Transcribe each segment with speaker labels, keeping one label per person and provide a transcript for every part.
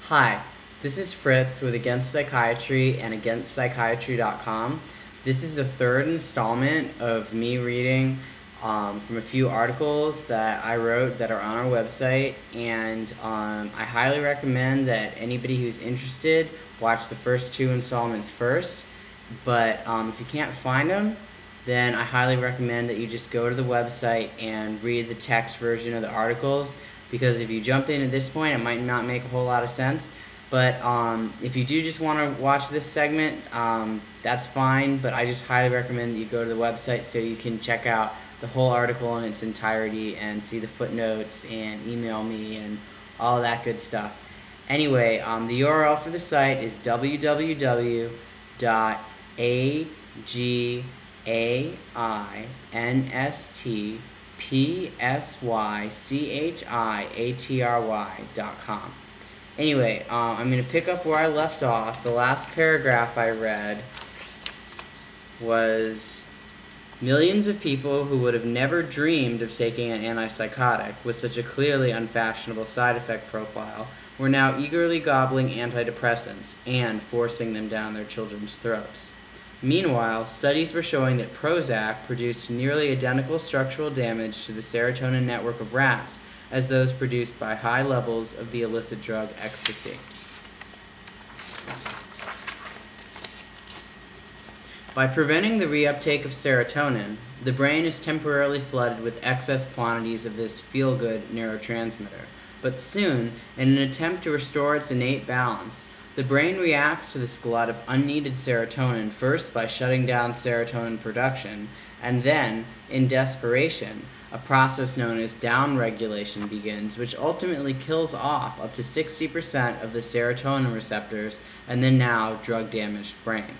Speaker 1: Hi, this is Fritz with Against Psychiatry and AgainstPsychiatry.com. This is the third installment of me reading from a few articles that I wrote that are on our website, and I highly recommend that anybody who's interested watch the first two installments first. But if you can't find them, then I highly recommend that you just go to the website and read the text version of the articles, because if you jump in at this point, it might not make a whole lot of sense. But if you do just want to watch this segment, that's fine, but I just highly recommend that you go to the website so you can check out the whole article in its entirety and see the footnotes and email me and all that good stuff. Anyway, the URL for the site is www.againstpsychiatry.com. Anyway, I'm going to pick up where I left off. The last paragraph I read was, millions of people who would have never dreamed of taking an antipsychotic with such a clearly unfashionable side effect profile were now eagerly gobbling antidepressants and forcing them down their children's throats. Meanwhile, studies were showing that Prozac produced nearly identical structural damage to the serotonin network of rats as those produced by high levels of the illicit drug ecstasy. By preventing the reuptake of serotonin, the brain is temporarily flooded with excess quantities of this feel-good neurotransmitter. But soon, in an attempt to restore its innate balance, the brain reacts to this glut of unneeded serotonin first by shutting down serotonin production, and then, in desperation, a process known as downregulation begins, which ultimately kills off up to 60% of the serotonin receptors in the now drug-damaged brain.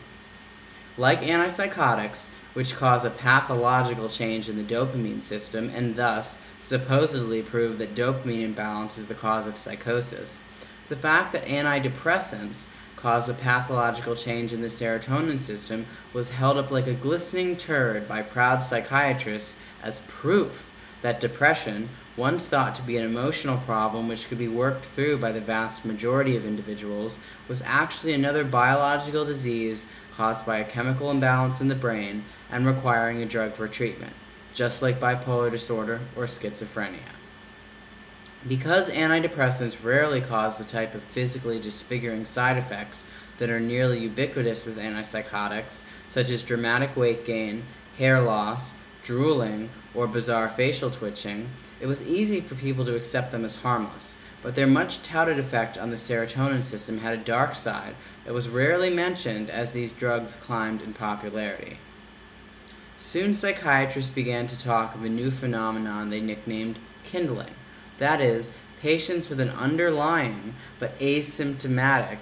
Speaker 1: Like antipsychotics, which cause a pathological change in the dopamine system and thus supposedly prove that dopamine imbalance is the cause of psychosis, the fact that antidepressants cause a pathological change in the serotonin system was held up like a glistening turd by proud psychiatrists as proof that depression, once thought to be an emotional problem which could be worked through by the vast majority of individuals, was actually another biological disease caused by a chemical imbalance in the brain and requiring a drug for treatment, just like bipolar disorder or schizophrenia. Because antidepressants rarely cause the type of physically disfiguring side effects that are nearly ubiquitous with antipsychotics, such as dramatic weight gain, hair loss, drooling, or bizarre facial twitching, it was easy for people to accept them as harmless, but their much touted effect on the serotonin system had a dark side that was rarely mentioned as these drugs climbed in popularity. Soon psychiatrists began to talk of a new phenomenon they nicknamed kindling. That is, patients with an underlying but asymptomatic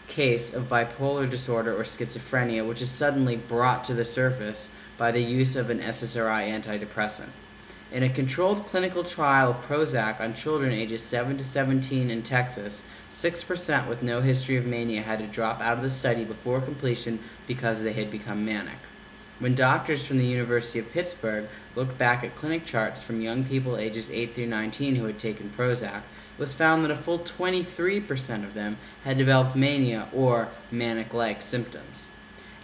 Speaker 1: case of bipolar disorder or schizophrenia which is suddenly brought to the surface by the use of an SSRI antidepressant. In a controlled clinical trial of Prozac on children ages 7 to 17 in Texas, 6% with no history of mania had to drop out of the study before completion because they had become manic. When doctors from the University of Pittsburgh looked back at clinic charts from young people ages 8 through 19 who had taken Prozac, it was found that a full 23% of them had developed mania or manic-like symptoms.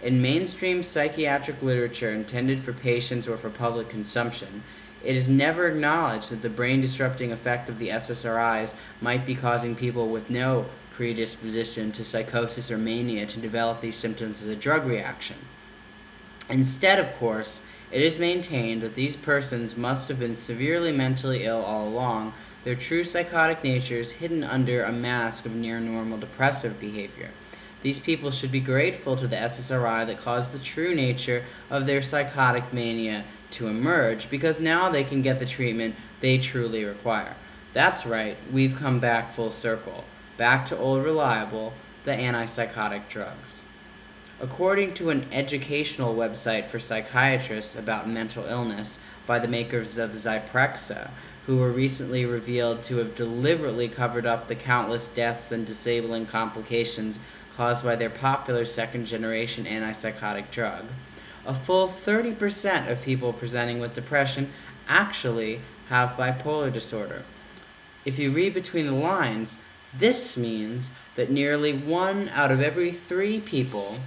Speaker 1: In mainstream psychiatric literature intended for patients or for public consumption, it is never acknowledged that the brain-disrupting effect of the SSRIs might be causing people with no predisposition to psychosis or mania to develop these symptoms as a drug reaction. Instead, of course, it is maintained that these persons must have been severely mentally ill all along, their true psychotic natures hidden under a mask of near-normal depressive behavior. These people should be grateful to the SSRI that caused the true nature of their psychotic mania to emerge, because now they can get the treatment they truly require. That's right, we've come back full circle, back to old reliable, the antipsychotic drugs. According to an educational website for psychiatrists about mental illness by the makers of Zyprexa, who were recently revealed to have deliberately covered up the countless deaths and disabling complications caused by their popular second-generation antipsychotic drug, a full 30% of people presenting with depression actually have bipolar disorder. If you read between the lines, This means that nearly 1 out of every 3 people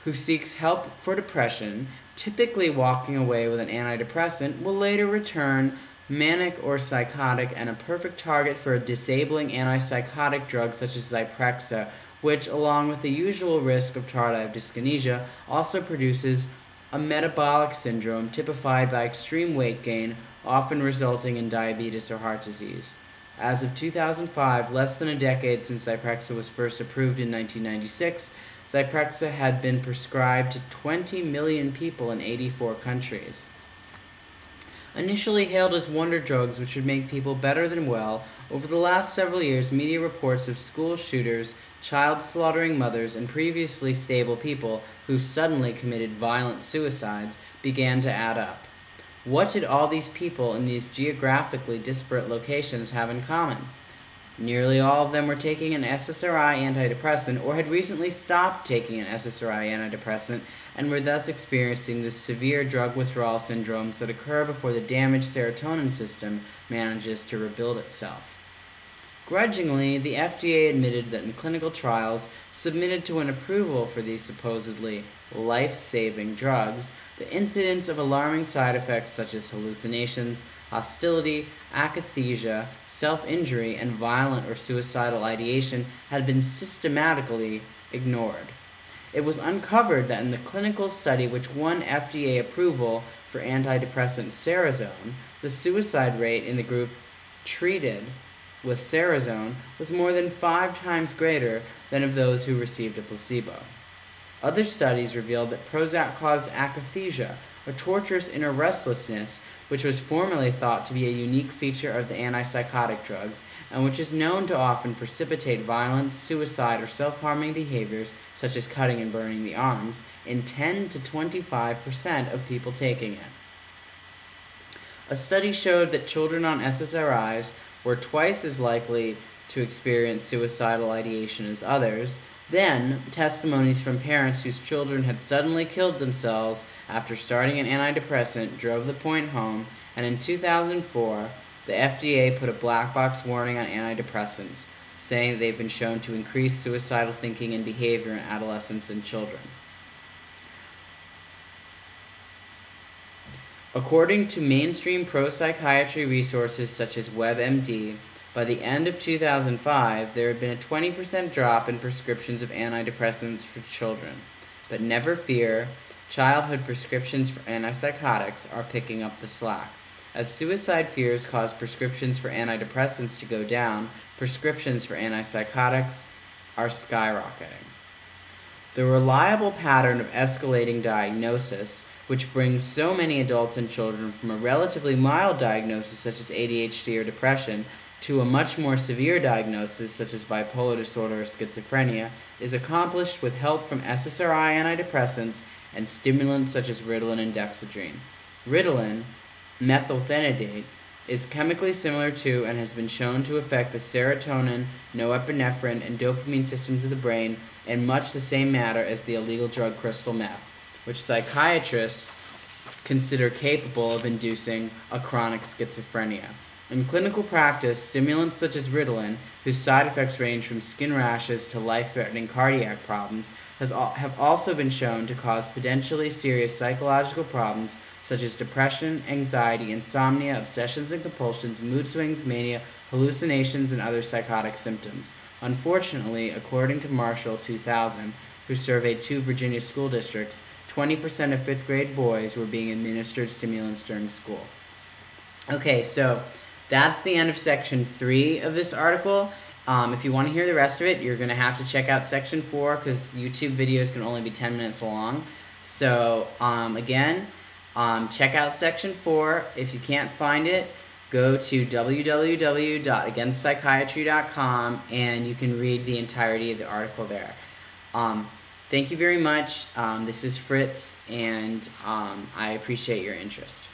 Speaker 1: who seeks help for depression, typically walking away with an antidepressant, will later return manic or psychotic, and a perfect target for a disabling antipsychotic drug such as Zyprexa, which, along with the usual risk of tardive dyskinesia, also produces a metabolic syndrome typified by extreme weight gain, often resulting in diabetes or heart disease. As of 2005, less than a decade since Zyprexa was first approved in 1996, Zyprexa had been prescribed to 20 million people in 84 countries. Initially hailed as wonder drugs which would make people better than well, over the last several years media reports of school shooters, child-slaughtering mothers, and previously stable people who suddenly committed violent suicides began to add up. What did all these people in these geographically disparate locations have in common? Nearly all of them were taking an SSRI antidepressant or had recently stopped taking an SSRI antidepressant and were thus experiencing the severe drug withdrawal syndromes that occur before the damaged serotonin system manages to rebuild itself. Grudgingly, the FDA admitted that in clinical trials submitted to an approval for these supposedly life-saving drugs, the incidence of alarming side effects such as hallucinations, hostility, akathisia, self-injury, and violent or suicidal ideation had been systematically ignored. It was uncovered that in the clinical study which won FDA approval for antidepressant Cerazone, the suicide rate in the group treated with Cerazone was more than 5 times greater than of those who received a placebo. Other studies revealed that Prozac caused akathisia, a torturous inner restlessness, which was formerly thought to be a unique feature of the antipsychotic drugs, and which is known to often precipitate violence, suicide, or self-harming behaviors, such as cutting and burning the arms, in 10 to 25% of people taking it. A study showed that children on SSRIs were twice as likely to experience suicidal ideation as others. Then, testimonies from parents whose children had suddenly killed themselves after starting an antidepressant drove the point home, and in 2004, the FDA put a black box warning on antidepressants, saying that they've been shown to increase suicidal thinking and behavior in adolescents and children. According to mainstream pro-psychiatry resources such as WebMD, by the end of 2005, there had been a 20% drop in prescriptions of antidepressants for children. But never fear, childhood prescriptions for antipsychotics are picking up the slack. As suicide fears cause prescriptions for antidepressants to go down, prescriptions for antipsychotics are skyrocketing. The reliable pattern of escalating diagnosis, which brings so many adults and children from a relatively mild diagnosis such as ADHD or depression to a much more severe diagnosis such as bipolar disorder or schizophrenia, is accomplished with help from SSRI antidepressants and stimulants such as Ritalin and Dexedrine. Ritalin, methylphenidate, is chemically similar to and has been shown to affect the serotonin, norepinephrine, and dopamine systems of the brain in much the same manner as the illegal drug crystal meth, which psychiatrists consider capable of inducing a chronic schizophrenia. In clinical practice, stimulants such as Ritalin, whose side effects range from skin rashes to life-threatening cardiac problems, have also been shown to cause potentially serious psychological problems such as depression, anxiety, insomnia, obsessions and compulsions, mood swings, mania, hallucinations, and other psychotic symptoms. Unfortunately, according to Marshall 2000, who surveyed 2 Virginia school districts, 20% of 5th grade boys were being administered stimulants during school. Okay, so that's the end of section 3 of this article. If you want to hear the rest of it, you're going to have to check out section 4 because YouTube videos can only be 10 minutes long. So, again, check out section 4. If you can't find it, go to www.againstpsychiatry.com and you can read the entirety of the article there. Thank you very much. This is Fritz, and I appreciate your interest.